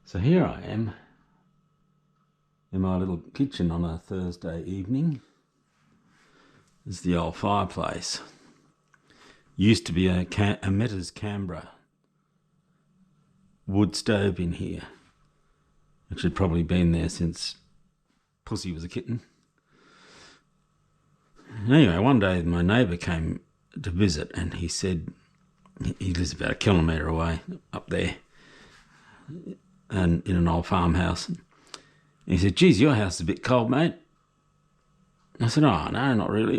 So here I am in my little kitchen on a Thursday evening. This is the old fireplace. Used to be a Metta's Canberra wood stove in here, which had probably been there since Pussy was a kitten. Anyway, one day my neighbour came to visit and he said, he lives about a kilometre away up there and in an old farmhouse. And he said, "Geez, your house is a bit cold, mate." I said, "Oh, no, not really.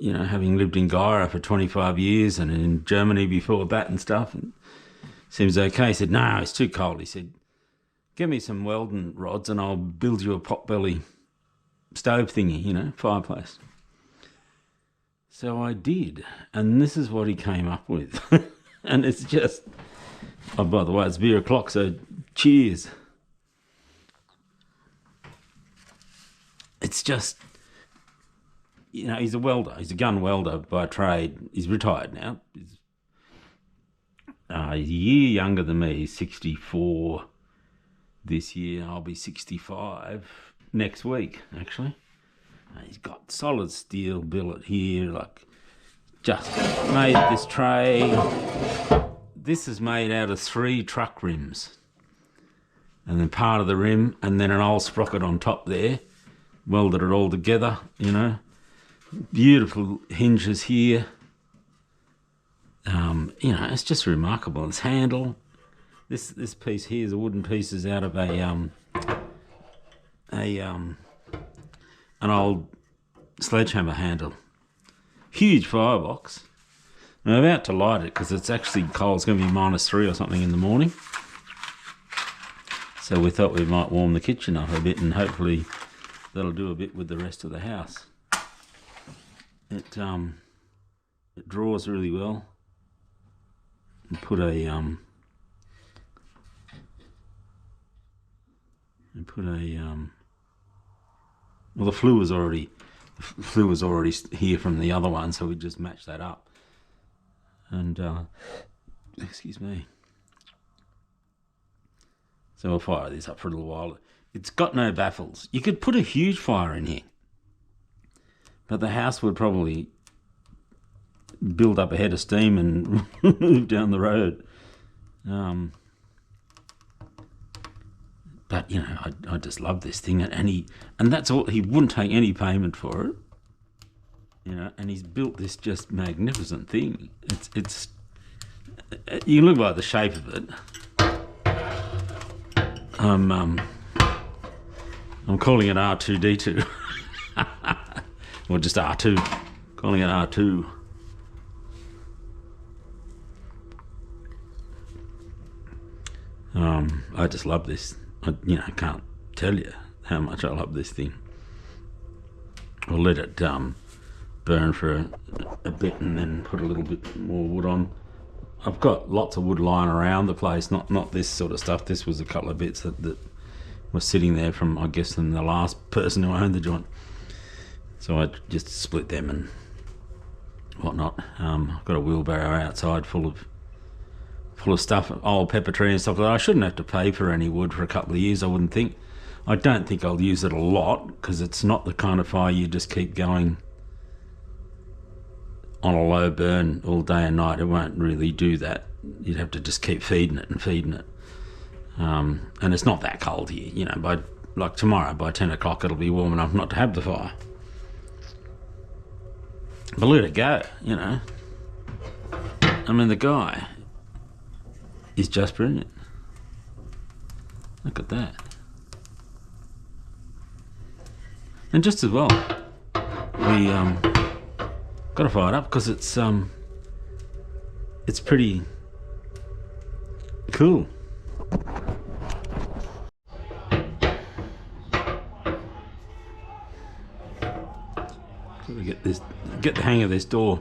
Having lived in Guyra for 25 years and in Germany before that and stuff, and seems okay." He said, "No, it's too cold." He said, "Give me some welding rods and I'll build you a potbelly stove thingy, fireplace." So I did, and this is what he came up with. And it's just, oh, by the way, it's beer o'clock, so cheers. It's just, he's a welder. He's a gun welder by trade. He's retired now. He's a year younger than me. He's 64 this year. I'll be 65 next week, actually. He's got solid steel billet here, just made this tray. This is made out of 3 truck rims. And then part of the rim, and then an old sprocket on top there. Welded it all together, Beautiful hinges here. It's just remarkable. This handle. This piece here is a wooden piece is out of an old sledgehammer handle. Huge firebox. I'm about to light it because it's actually cold. It's going to be -3 or something in the morning. So we thought we might warm the kitchen up a bit, and hopefully that'll do a bit with the rest of the house. It draws really well. And put a well, the flue was already here from the other one, so we just matched that up. And excuse me. So we'll fire this up for a little while. It's got no baffles. You could put a huge fire in here, but the house would probably build up a head of steam and move down the road. But I just love this thing, and that's all. He wouldn't take any payment for it, and he's built this just magnificent thing. It's you look like the shape of it. I'm calling it R2D2, or just R2. Calling it R2. I just love this. I can't tell you how much I love this thing. I'll let it burn for a bit and then put a little bit more wood on. I've got lots of wood lying around the place, not this sort of stuff. This was a couple of bits that were sitting there from, I guess, from the last person who owned the joint. So I just split them and whatnot. I've got a wheelbarrow outside full of stuff, old pepper tree and stuff like that. I shouldn't have to pay for any wood for a couple of years, I wouldn't think. I don't think I'll use it a lot, because it's not the kind of fire you just keep going on a low burn all day and night. It won't really do that. You'd have to just keep feeding it. And it's not that cold here, by tomorrow by 10 o'clock it'll be warm enough not to have the fire. But let it go, I mean, the guy is just brilliant. Look at that. And just as well, we got to fire it up because it's pretty cool. Got to get the hang of this door.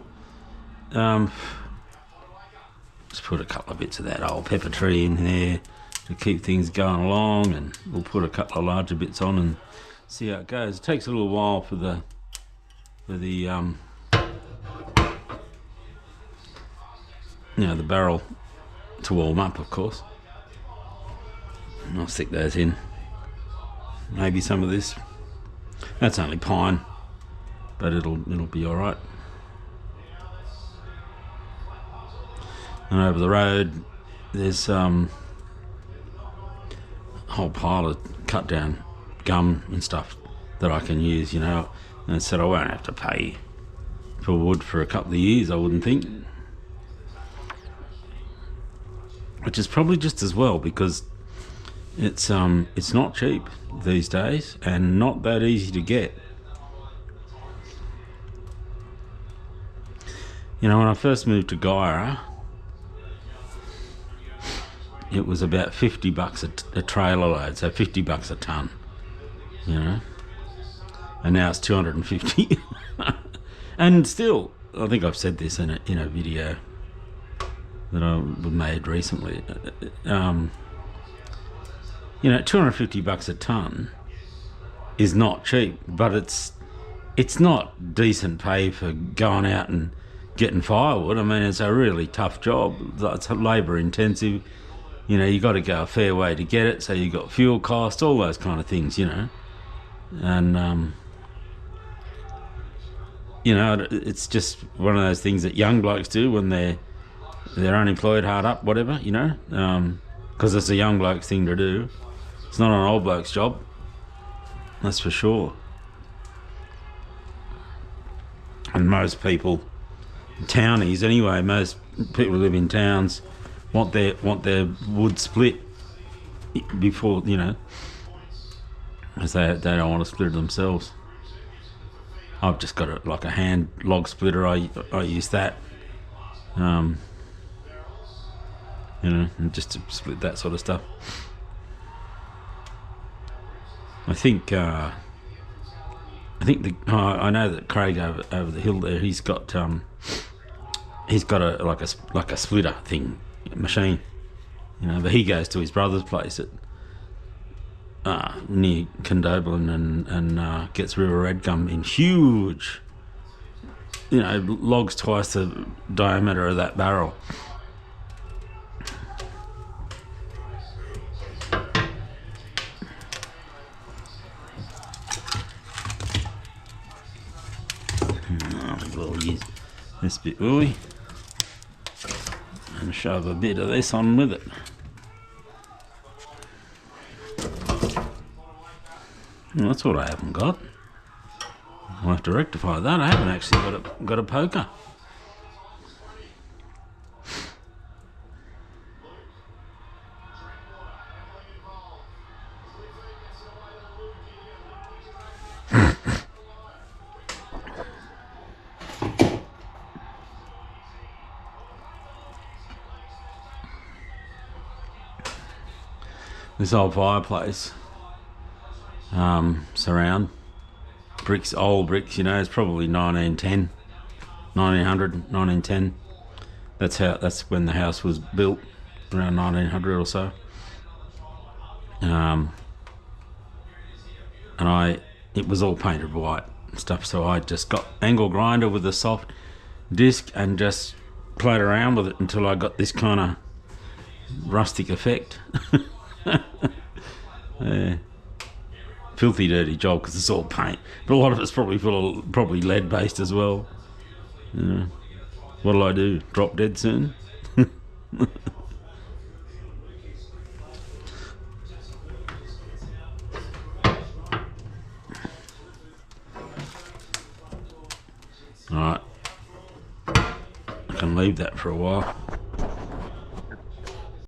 Just put a couple of bits of that old pepper tree in there to keep things going along, and we'll put a couple of larger bits on and see how it goes. It takes a little while for the barrel to warm up, of course. I'll stick those in. Maybe some of this. That's only pine, but it'll be all right. And over the road, there's a whole pile of cut down gum and stuff that I can use, you know. And I said I won't have to pay for wood for a couple of years, I wouldn't think. Which is probably just as well, because it's not cheap these days and not that easy to get. You know, when I first moved to Guyra, it was about $50 a trailer load, so $50 a ton, you know, and now it's 250. And still, I think I've said this in a video that I made recently. You know, $250 a ton is not cheap, but it's not decent pay for going out and getting firewood. I mean, it's a really tough job. It's labour intensive. You know, you got to go a fair way to get it, so you got fuel costs, all those kind of things, you know. And you know, it's just one of those things that young blokes do when they're unemployed, hard up, whatever, you know, because it's a young bloke's thing to do. It's not an old bloke's job, that's for sure. And most people, townies anyway, most people who live in towns want their wood split before, you know, as they don't want to split it themselves. I've just got like a hand log splitter. I use that, you know, and just to split that sort of stuff. I think I know that Craig over the hill there, he's got a splitter thing, machine, you know, but he goes to his brother's place at near Condobolin and gets river red gum in huge, you know, logs twice the diameter of that barrel. We'll use this bit, will we? And shove a bit of this on with it. Well, that's what I haven't got. I'll have to rectify that. I haven't actually got a poker. This old fireplace, surround bricks, old bricks, you know, it's probably 1910, 1900, 1910. That's when the house was built, around 1900 or so. And it was all painted white and stuff, so I just got angle grinder with a soft disc and just played around with it until I got this kind of rustic effect. Yeah. Filthy dirty job because it's all paint, but a lot of it's probably lead based as well. Yeah. What'll I do? Drop dead soon? Alright, I can leave that for a while.